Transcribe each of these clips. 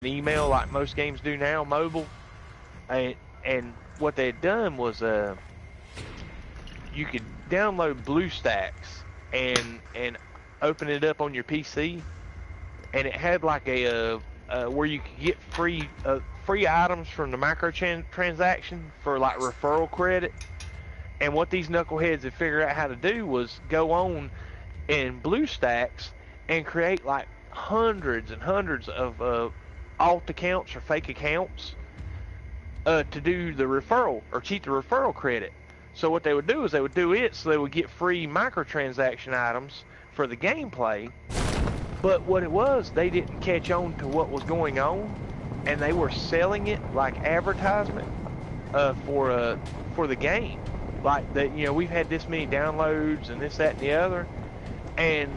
email like most games do now, mobile. And and what they had done was you could download BlueStacks and open it up on your PC, and it had like where you could get free items from the transaction for like referral credit. And what these knuckleheads had figured out how to do was go on in BlueStacks and create like hundreds and hundreds of alt accounts or fake accounts to do the referral or cheat the referral credit. So what they would do is they would do it so they would get free microtransaction items for the gameplay. But what it was, they didn't catch on to what was going on, and they were selling it like advertisement for the game. Like that, we've had this many downloads and this, that, and the other, and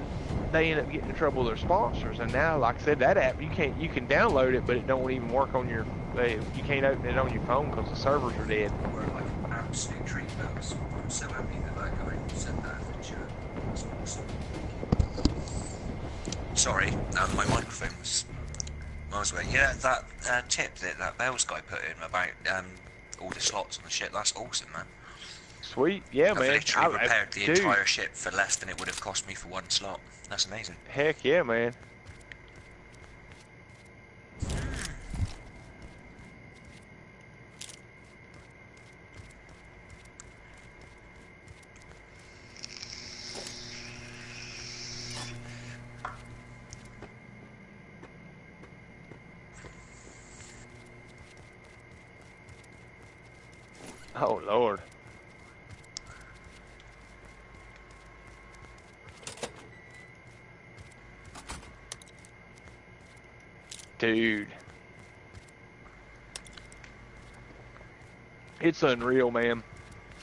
they end up getting in trouble with their sponsors. And now, like I said, that app you can download it, but it don't even work on your. You can't open it on your phone because the servers are dead. We're like absolute treat bells. I'm so happy that guy said that in the chat. That's awesome. Sorry, my microphone was miles away. Yeah, that tip that Bells guy put in about all the slots and the shit, that's awesome, man. Sweet, yeah, I've man. literally repaired the entire ship for less than it would have cost me for one slot. That's amazing. Heck yeah, man. Oh, Lord. Dude. It's unreal, man.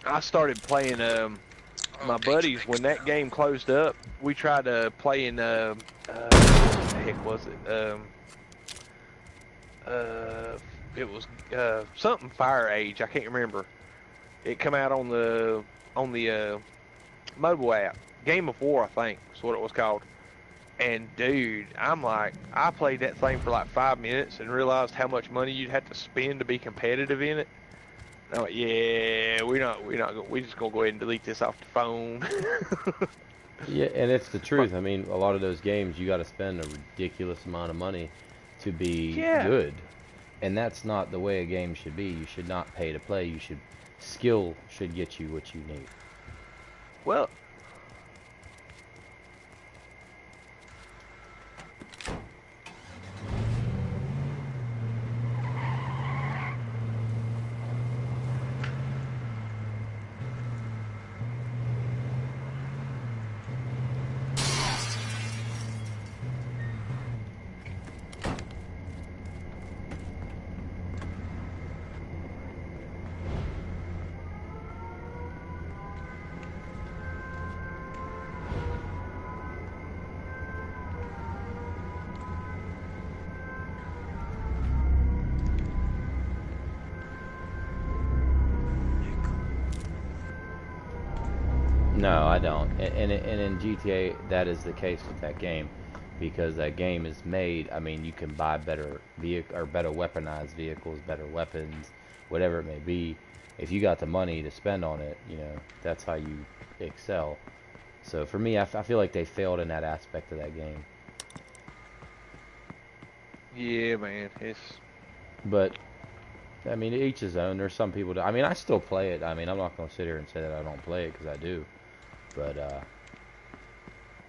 I started playing, my buddies, when that game closed up, we tried to play in, what the heck was it? It was, something Fire Age, I can't remember. It come out on the mobile app. Game of War, I think, is what it was called. And dude, I'm like, I played that thing for like 5 minutes and realized how much money you'd have to spend to be competitive in it. I'm like, yeah, we just gonna go ahead and delete this off the phone. Yeah, and it's the truth. I mean, a lot of those games you got to spend a ridiculous amount of money to be good, and that's not the way a game should be. You should not pay to play. Skill should get you what you need. Well, No, I don't. And in GTA, that is the case with that game, because that game is made. I mean, you can buy better better weaponized vehicles, better weapons, whatever it may be. If you got the money to spend on it, that's how you excel. So for me, I feel like they failed in that aspect of that game. yeah, man, But I mean, each his own. There's some people. I mean, I still play it. I mean, I'm not going to sit here and say that I don't play it, because I do. But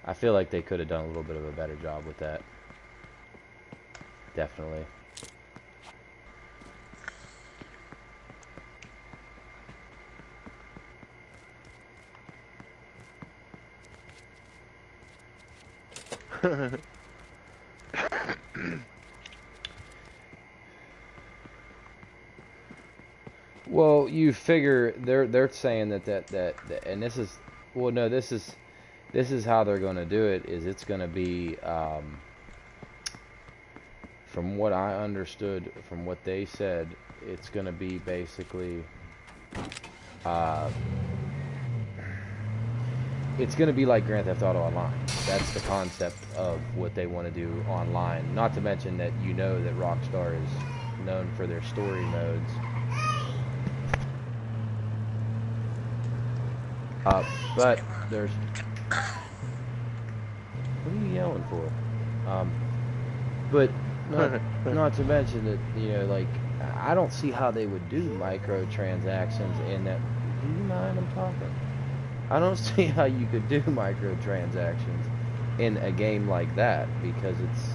I feel like they could have done a little bit of a better job with that. Definitely. Well, you figure they're saying that and this is, well, no, this is how they're going to do it. Is it's going to be, from what I understood, from what they said, it's going to be basically, it's going to be like Grand Theft Auto Online. That's the concept of what they want to do online. Not to mention that you know that Rockstar is known for their story modes. But there's... What are you yelling for? But not to mention that, you know, like, I don't see how they would do microtransactions in that. Do you mind I'm talking? I don't see how you could do microtransactions in a game like that, because it's...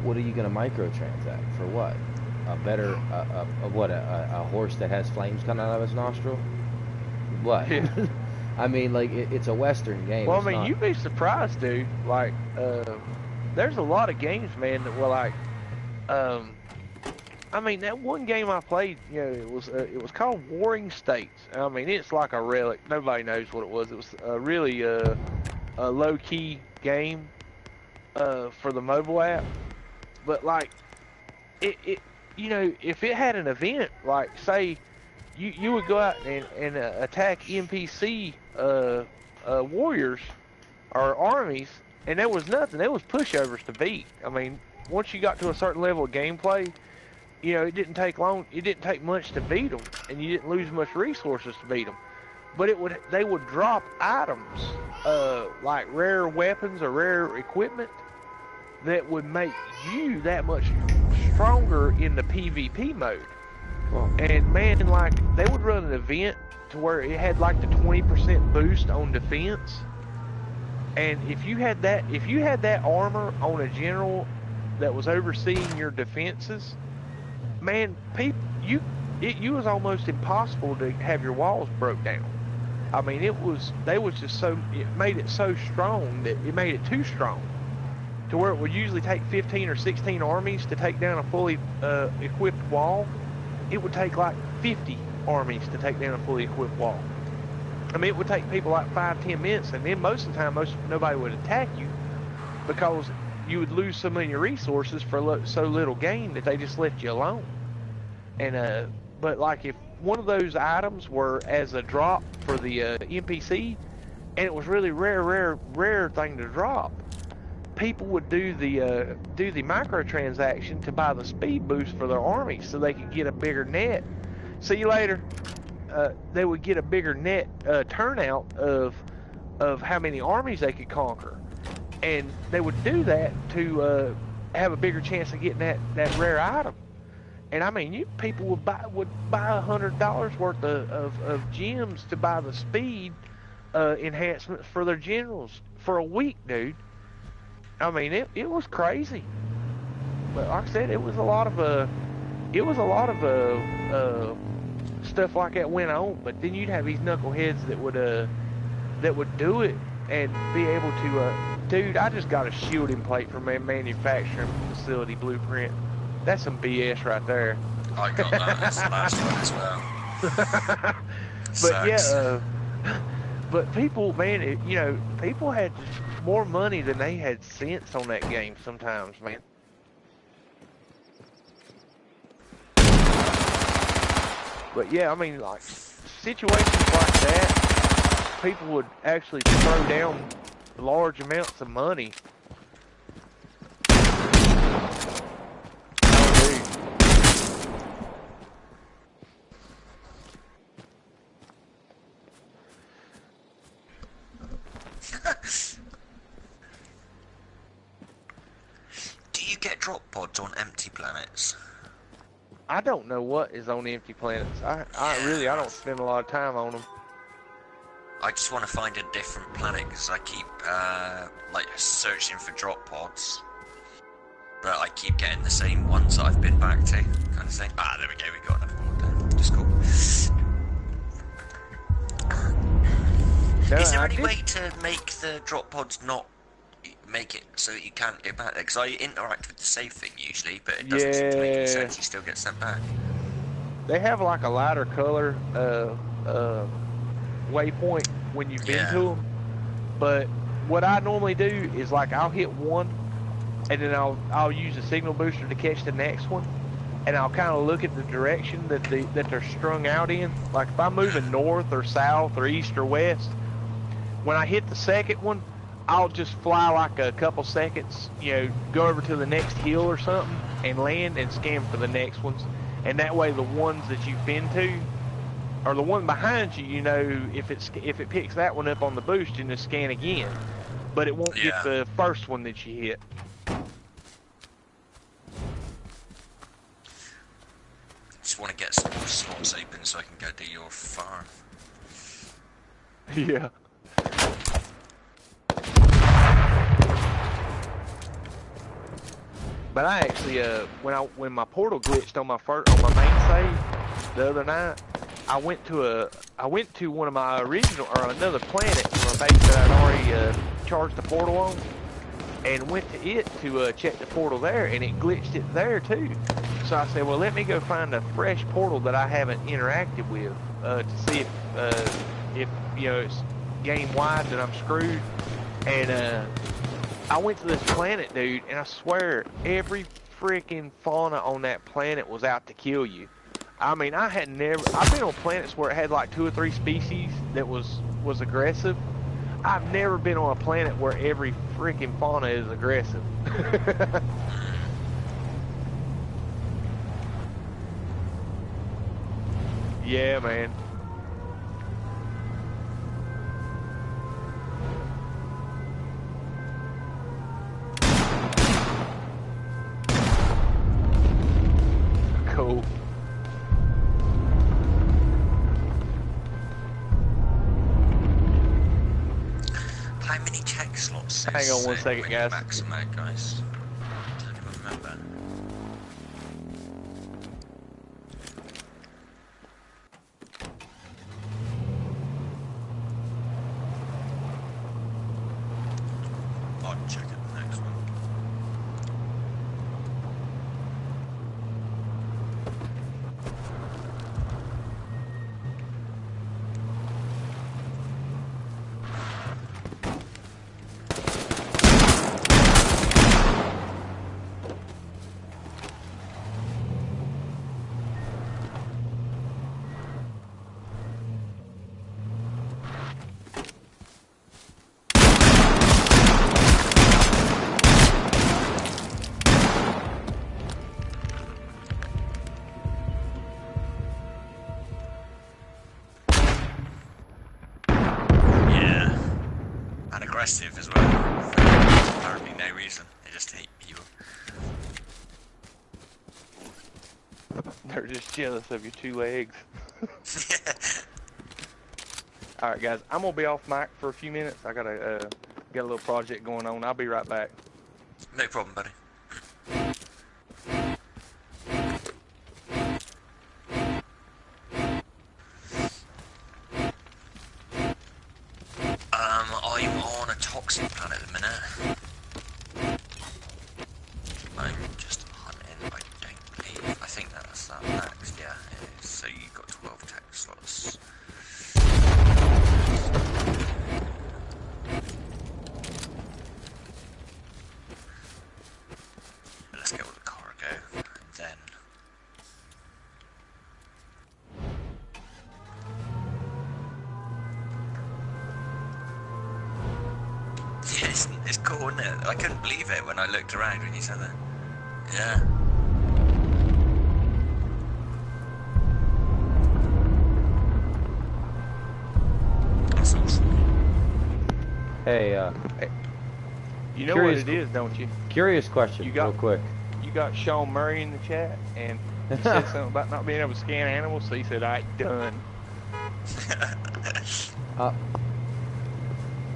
What are you going to microtransact? For what? A better... a horse that has flames coming out of his nostril? What? I mean, like, it's a Western game. Well, it's I mean, not... you'd be surprised, dude. Like, there's a lot of games, man, that were like... I mean, that one game I played, you know, it was called Warring States. I mean, it's like a relic. Nobody knows what it was. It was a really a low-key game for the mobile app. But like, it you know, if it had an event, like say you would go out and attack NPC warriors or armies, and there was nothing. There was pushovers to beat. I mean, once you got to a certain level of gameplay, you know, it didn't take long. It didn't take much to beat them, and you didn't lose much resources to beat them. But they would drop items, like rare weapons or rare equipment, that would make you that much stronger in the PvP mode. Well, And man, like, they would run an event to where it had like the 20% boost on defense. And if you had that armor on a general that was overseeing your defenses, man, it was almost impossible to have your walls broke down. I mean, it made it so strong that it made it too strong, to where it would usually take 15 or 16 armies to take down a fully equipped wall. It would take like 50 armies to take down a fully equipped wall. I mean, it would take people like 5-10 minutes, and then most of the time, nobody would attack you, because you would lose so many resources for so little gain that they just left you alone. And but like, if one of those items were as a drop for the NPC, and it was really rare thing to drop, people would do the microtransaction to buy the speed boost for their army, so they could get a bigger net. See you later. They would get a bigger net turnout of how many armies they could conquer, and they would do that to have a bigger chance of getting that rare item. And I mean, people would buy $100 worth of gems to buy the speed enhancements for their generals for a week, dude. I mean, it was crazy. But like I said, it was a lot of stuff like that went on. But then you'd have these knuckleheads that would do it and be able to. Dude, I just got a shielding plate from a manufacturing facility blueprint. That's some BS right there. I got that. That's the last one as well. But Sucks. yeah, but people, man, you know, people had more money than they had sense on that game sometimes, man. But yeah, I mean, like, situations like that, people would actually throw down large amounts of money. Do you get drop pods on empty planets? I don't know what is on empty planets. I don't spend a lot of time on them. I just want to find a different planet because I keep like searching for drop pods, but I keep getting the same ones that I've been back to, kind of thing. Ah, there we go. We got another one. Just cool. No, Is there I any did- way to make the drop pods not make it so that you can't get back there? Because I interact with the save thing usually, but it doesn't seem to make any Yeah. sense. You still get sent back. They have like a lighter color waypoint when you've been Yeah. to them. But what I normally do is, like, I'll hit one, and then I'll use a signal booster to catch the next one, and I'll kind of look at the direction that they're strung out in. Like, if I'm moving north or south or east or west, when I hit the second one, I'll just fly like a couple seconds, go over to the next hill or something and land and scan for the next ones. And that way the ones that you've been to, or the one behind you, if it picks that one up on the boost, you just scan again. But it won't get the first one that you hit. Just want to get some more slots open so I can go do your farm. Yeah. But I actually, when my portal glitched on my main save the other night, I went to one of my original, or another planet from a base that I'd already charged the portal on, and went to it to check the portal there, and it glitched it there too. So I said, well, let me go find a fresh portal that I haven't interacted with to see if it's game wide that I'm screwed. And I went to this planet, dude, and I swear every freaking fauna on that planet was out to kill you. I mean, I've been on planets where it had like 2 or 3 species that was aggressive. I've never been on a planet where every freaking fauna is aggressive. Yeah, man. Cool. How many check slots? Hang on one second, guys. Maximum, guys. Don't even remember. I'll check it the next one. Aggressive as well, for apparently no reason. They just hate people. They're just jealous of your 2 legs. Alright guys, I'm gonna be off mic for a few minutes. I gotta get a little project going on. I'll be right back. No problem, buddy. I'm on a toxic planet at the minute. I'm just hunting, I don't believe. I think that's that max, yeah, it is. So you got 12 tech slots. Let's go with the cargo, and then... It's cool, isn't it? I couldn't believe it when I looked around when you said that. Yeah. That's awesome. Hey, You know curious, what it is, don't you? Curious question, real quick. You got Sean Murray in the chat, and he said something about not being able to scan animals, so he said, "Alright, done."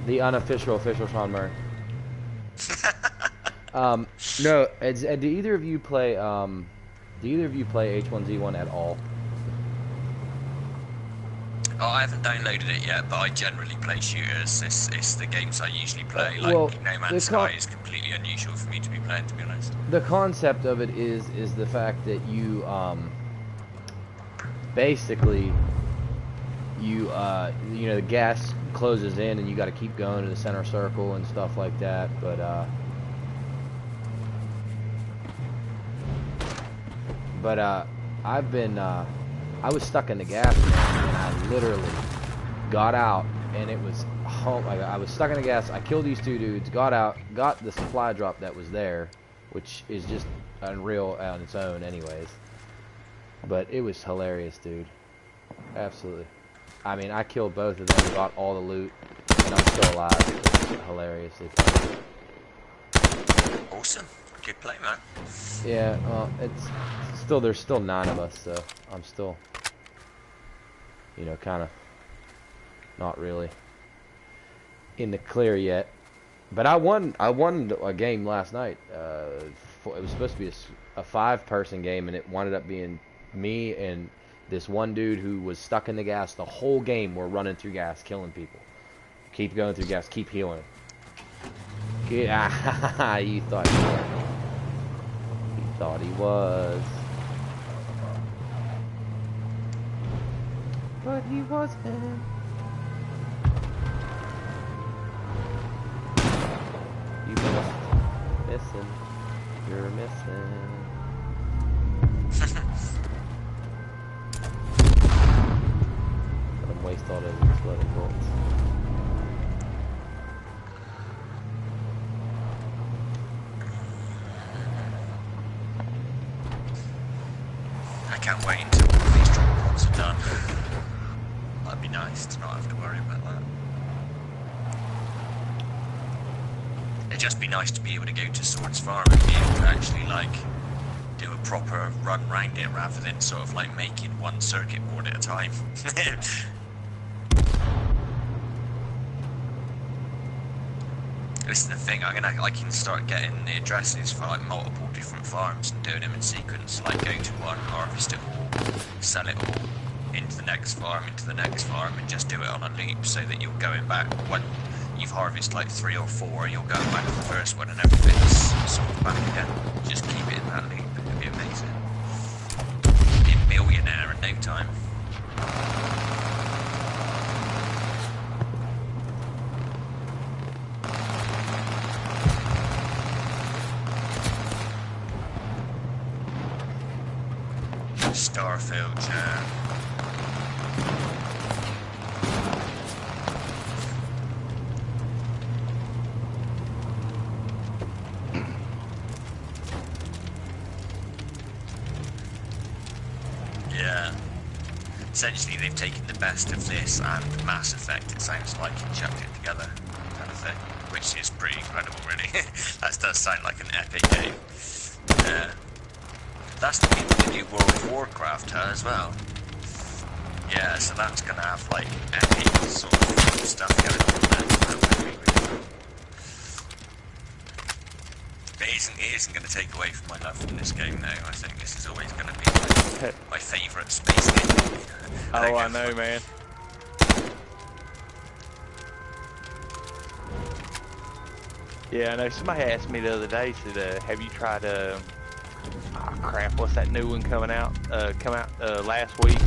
The unofficial, official Sean Murray. No, do either of you play H1Z1 at all? Oh, I haven't downloaded it yet, but I generally play shooters. It's the games I usually play. Like, well, No Man's Sky is completely unusual for me to be playing, to be honest. The concept of it is the fact that you basically the gas closes in and you got to keep going to the center circle and stuff like that, but I was stuck in the gas and I literally got out and it was Oh my god, I was stuck in the gas. I killed these 2 dudes, got out, got the supply drop that was there, which is just unreal on its own anyways. But it was hilarious, dude. Absolutely. I mean, I killed both of them, got all the loot, and I'm still alive. It was hilariously fun. Awesome. Good play, man. Yeah, well, there's still 9 of us, so I'm still, you know, kind of not really in the clear yet. But I won a game last night. It was supposed to be a 5-person game, and it wound up being me and this one dude who was stuck in the gas the whole game. We're running through gas, killing people. Keep going through gas, keep healing. Yeah, you thought he was. He thought he was. But he wasn't. You missed. Missing. You're missing. Let him waste all those exploding bullets. I can't wait until all these drop pods are done. That'd be nice to not have to worry about that. It'd just be nice to be able to go to Swords Farm and be able to actually, like, do a proper run round it rather than sort of like making one circuit board at a time. This is the thing, I can start getting the addresses for like multiple different farms and doing them in sequence, like go to one, harvest it all, sell it all, into the next farm, and just do it on a loop so that you're going back when you've harvested like 3 or 4, you'll go back to the first one and everything's sort of back again. Just keep it in that loop, it'd be amazing. Be a millionaire in no time. Starfield, yeah. Yeah. Essentially, they've taken the best of this and Mass Effect, it sounds like, and chucked it together, kind of thing. Which is pretty incredible, really. That does sound like an epic game. Yeah. That's the people that do World of Warcraft as well. Yeah, so that's gonna have like epic sort of stuff going on there. But it isn't gonna take away from my love for this game though. I think this is always gonna be like my favourite space game. Oh, I know, man. Yeah, I know. Somebody asked me the other day, said, have you tried, oh crap, what's that new one coming out? Last week?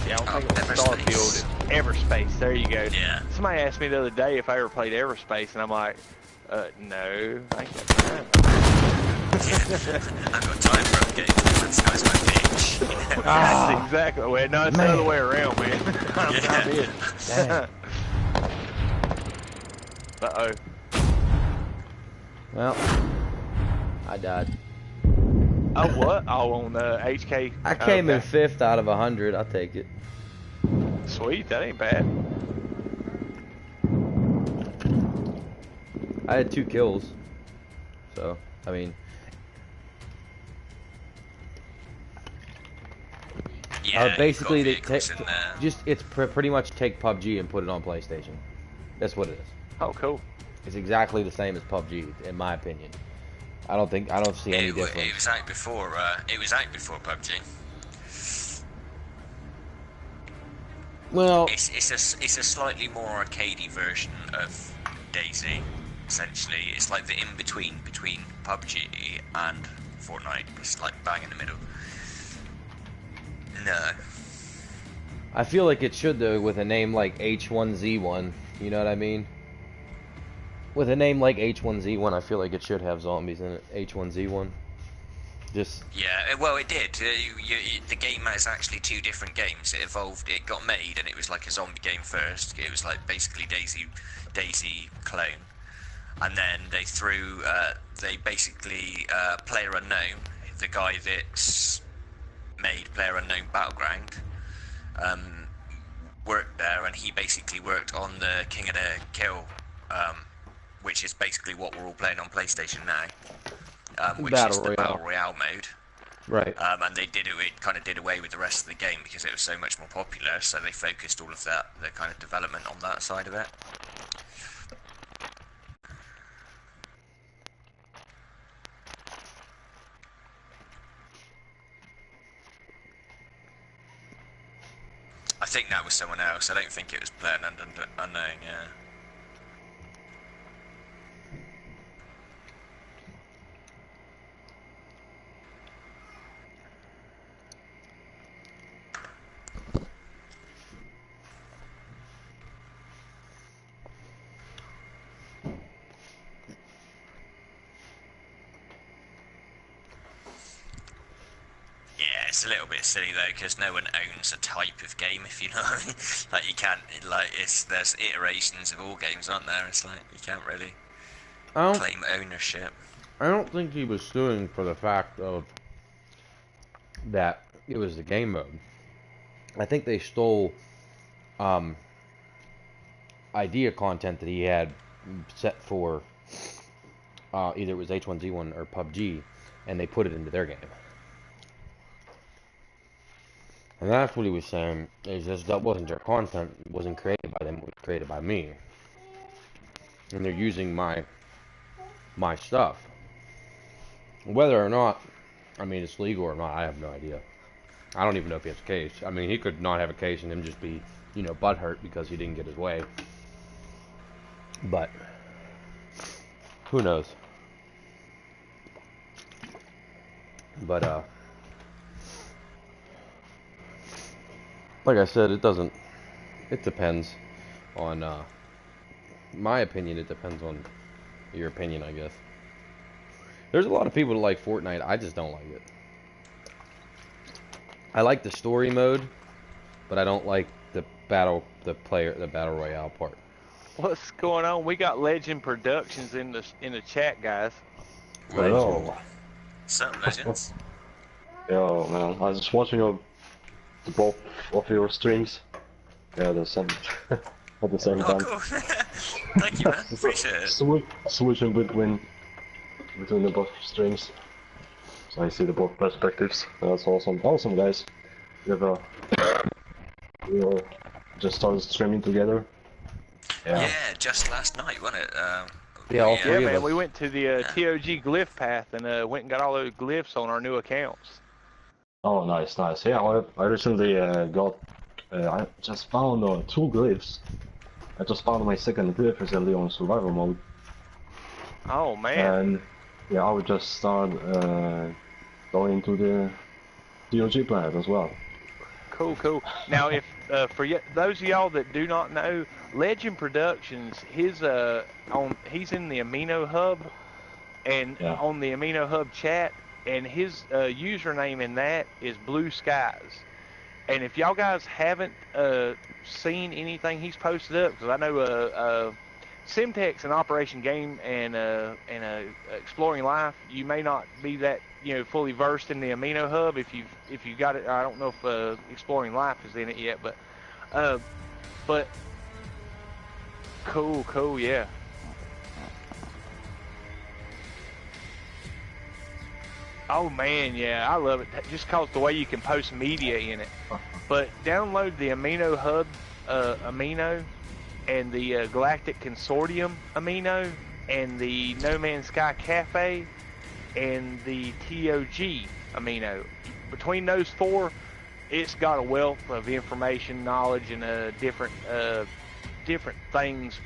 Yeah, I don't think it was Starfield. Everspace, there you go. Yeah. Somebody asked me the other day if I ever played Everspace, and I'm like, no, I ain't got time. I've got time for a game. That's my bitch. That's exactly. Well, no, it's the other way around, man. I'm it. Dang. Uh-oh. Well, I died. Oh, what? Oh, on HK. I came in 5th out of 100. I'll take it. Sweet, that ain't bad. I had 2 kills. So, I mean... Yeah, basically, it's pretty much take PUBG and put it on PlayStation. That's what it is. Oh, cool. It's exactly the same as PUBG, in my opinion. I don't see any difference. It was out before. It was out before PUBG. Well, it's a slightly more arcadey version of DayZ. Essentially, it's like the in between PUBG and Fortnite. It's like bang in the middle. No. I feel like it should though, with a name like H1Z1. You know what I mean? With a name like H1Z1, I feel like it should have zombies in it. H1Z1. Just Yeah, well, it did. The game is actually two different games. It evolved. It got made, and it was like a zombie game first. It was like basically Daisy clone, and then they threw. They basically Player Unknown, the guy that's made Player Unknown Battleground, worked there, and he basically worked on the King of the Kill, which is basically what we're all playing on PlayStation now. Which is the Battle Royale mode. right. And they did it. It kind of did away with the rest of the game because it was so much more popular. So they focused all of the kind of development on that side of it. I think that was someone else. I don't think it was Player Unknown. Yeah. Yeah, it's a little bit silly though, because no one owns a type of game, if you know what I mean. Like, you can't, like, there's iterations of all games, aren't there? It's like, you can't really claim ownership. I don't think he was suing for the fact of that it was the game mode. I think they stole idea content that he had set for either it was H1Z1 or PUBG, and they put it into their game. And that's what he was saying, is just that wasn't their content, it wasn't created by them, it was created by me. And they're using my stuff. Whether or not, I mean, it's legal or not, I have no idea. I don't even know if he has a case. I mean, he could not have a case and him just be, you know, butthurt because he didn't get his way. But, who knows? But, like I said, it depends on, my opinion, it depends on your opinion, I guess. There's a lot of people that like Fortnite, I just don't like it. I like the story mode, but I don't like the battle royale part. What's going on? We got Legend Productions in the chat, guys. Hello. Some legends. Yo, man, I was just watching both of your streams. Yeah, the same at the same time. Cool. Thank you, man. Appreciate it. Switching between the both streams, so I see the both perspectives. That's awesome. Awesome, guys. We all just started streaming together. Yeah, just last night, wasn't it? Yeah, all three Yeah, of man, us. we went to the TOG glyph path and went and got all those glyphs on our new accounts. Oh, nice. Yeah, I recently I just found 2 glyphs. I just found my second glyph recently on survival mode. Oh man. And yeah, I would just start going into the TOG planet as well. Cool. Now, if for those of y'all that do not know, Legend Productions, he's in the Amino Hub, and on the Amino Hub chat, and his username in that is Blue Skies. And if y'all guys haven't seen anything he's posted up, because I know Simtex and Operation Game and Exploring Life, you may not be that fully versed in the Amino Hub if you got it. I don't know if Exploring Life is in it yet, but cool, yeah. Oh man, yeah, I love it. Just cause the way you can post media in it. But download the Amino Hub Amino, and the Galactic Consortium Amino, and the No Man's Sky Cafe, and the TOG Amino. Between those 4, it's got a wealth of information, knowledge, and different things,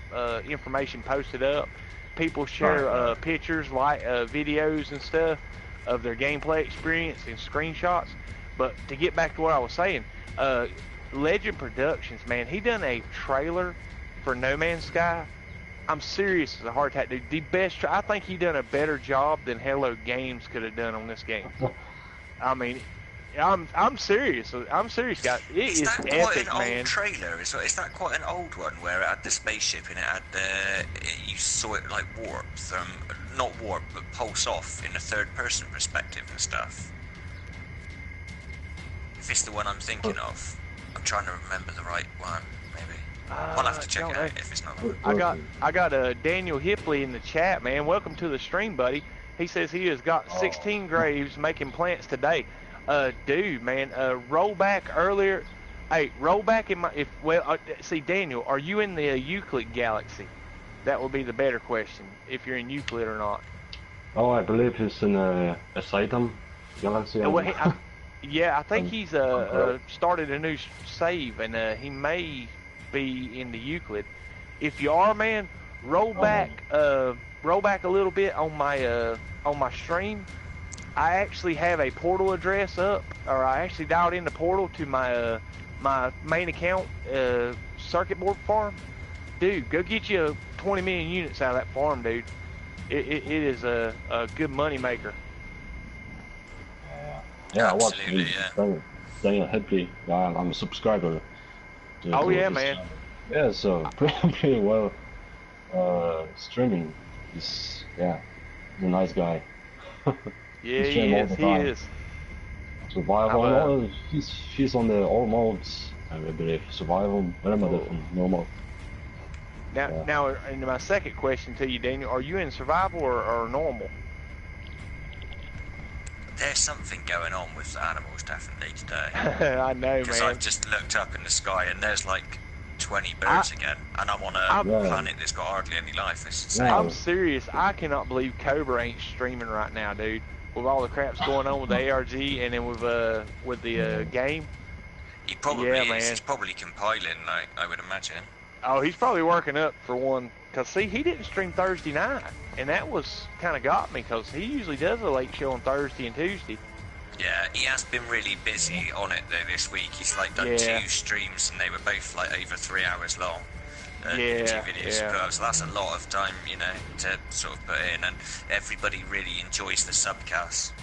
information posted up. People share pictures, videos and stuff of their gameplay experience and screenshots. But to get back to what I was saying, Legend Productions, man, he done a trailer for No Man's Sky I'm serious as a heart attack, dude. The best. I think he done a better job than Hello Games could have done on this game. I mean, I'm serious. I'm serious, guys. It Is is that quite epic, an man. old trailer? Is that quite an old one where it had the spaceship and it had you saw it like warp, not warp, but pulse off in a third-person perspective and stuff? If it's the one I'm thinking of, I'm trying to remember the right one. Maybe I'll have to check it out if it's not the one. I got Daniel Hipley in the chat, man. Welcome to the stream, buddy. He says he has got 16 graves making plants today. Dude, man, roll back earlier. Hey, roll back in my. See, Daniel, are you in the Euclid galaxy? That would be the better question, if you're in Euclid or not. Oh, I believe he's in a Satan galaxy. Yeah, I think he's started a new save, and he may be in the Euclid. If you are, man, roll back a little bit on my stream. I actually have a portal address up, or I actually dialed in the portal to my my main account circuit board farm. Dude, go get you 20 million units out of that farm, dude. It is a good money maker. Yeah, I watched Absolutely, Daniel Hipley. I'm a subscriber. Oh yeah, this man. channel. Yeah, so pretty well streaming. He's a nice guy. Yeah, he is. Survival. He's on the all modes. I believe survival, very from normal. Now, and my second question to you, Daniel, are you in survival or normal? There's something going on with the animals definitely today. I know, Because man. I've just looked up in the sky and there's like 20 birds again, and I'm on a planet that's got hardly any life. It's insane. I'm serious. I cannot believe Cobra ain't streaming right now, dude. With all the craps going on with the ARG and then with the game. He probably Yeah, is. man. He's probably compiling, like, I would imagine. Oh, he's probably working up for one. Cause see, he didn't stream Thursday night, and that was kind of got me. Cause he usually does a late show on Thursday and Tuesday. Yeah, he has been really busy on it though this week. He's like done 2 streams, and they were both like over 3 hours long. 2 videos to put up, so that's a lot of time, you know, to sort of put in, and everybody really enjoys the subcast.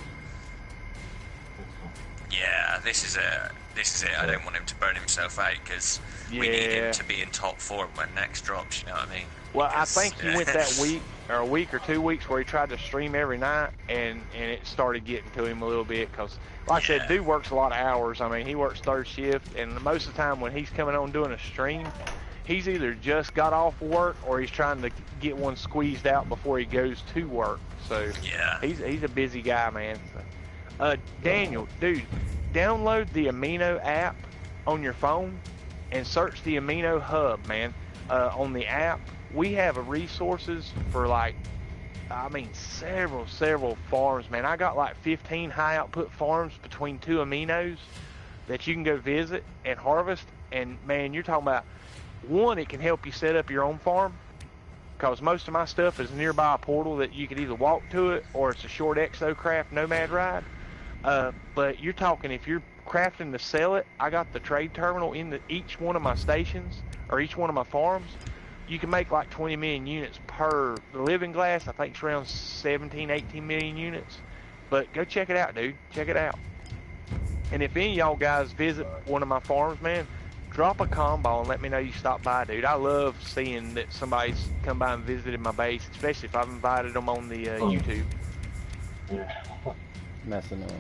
Yeah, this is it. I don't want him to burn himself out because we need him to be in top form when next drops. You know what I mean? Well, because, I think he went that week or a week or 2 weeks where he tried to stream every night, and it started getting to him a little bit because, like I said, dude works a lot of hours. I mean, he works third shift, and most of the time when he's coming on doing a stream, he's either just got off work or he's trying to get one squeezed out before he goes to work. So he's a busy guy, man. So, Daniel, dude, download the Amino app on your phone and search the Amino Hub, man. On the app, we have resources for several farms, man. I got like 15 high output farms between 2 aminos that you can go visit and harvest. And man, you're talking about, one, it can help you set up your own farm, because most of my stuff is nearby a portal that you could either walk to it or it's a short exocraft nomad ride. But you're talking, if you're crafting to sell it, I got the trade terminal in each one of my stations or each one of my farms. You can make like 20 million units per. The living glass, I think it's around 17, 18 million units. But go check it out, dude. Check it out. And if any of y'all guys visit one of my farms, man, drop a combo and let me know you stopped by, dude. I love seeing that somebody's come by and visited my base, especially if I've invited them on the YouTube. Messing up.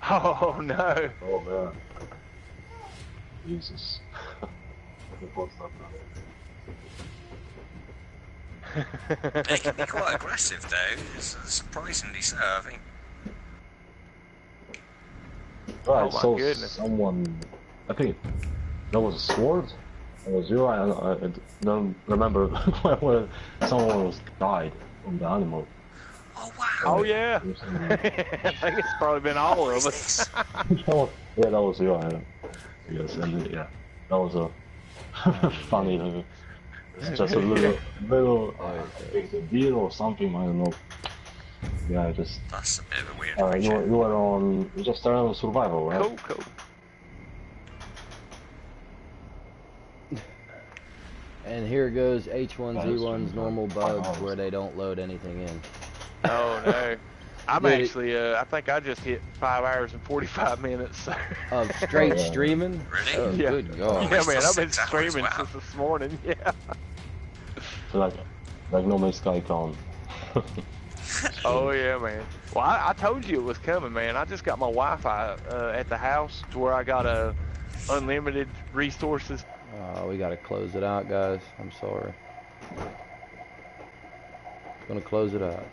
Oh no. Oh man. Jesus. They can be quite aggressive though. It's surprisingly so, I think. Right, Oh my so goodness. someone, I think that was a sword. It was you. I don't remember when someone was died from the animal. Oh wow. Oh yeah. I think it's probably been all of us. Yeah, that was you. Yes, and that was a funny. It's just a little big deal or something. I don't know. Yeah, just. That's a bit of a weird you were on just on survival, right? Cool. And here goes H1Z1's normal bugs where they don't load anything in. Oh no. I'm Dude, actually, I think I just hit 5 hours and 45 minutes. of straight Oh, yeah. streaming? Really? Oh, Yeah. good God. Yeah, man, I've been 6 hours, streaming wow. since this morning. Yeah. So like no man's sky con. Oh yeah, man. Well, I told you it was coming, man. I just got my Wi-Fi at the house to where I got unlimited resources. We gotta close it out, guys. I'm sorry. Gonna close it out.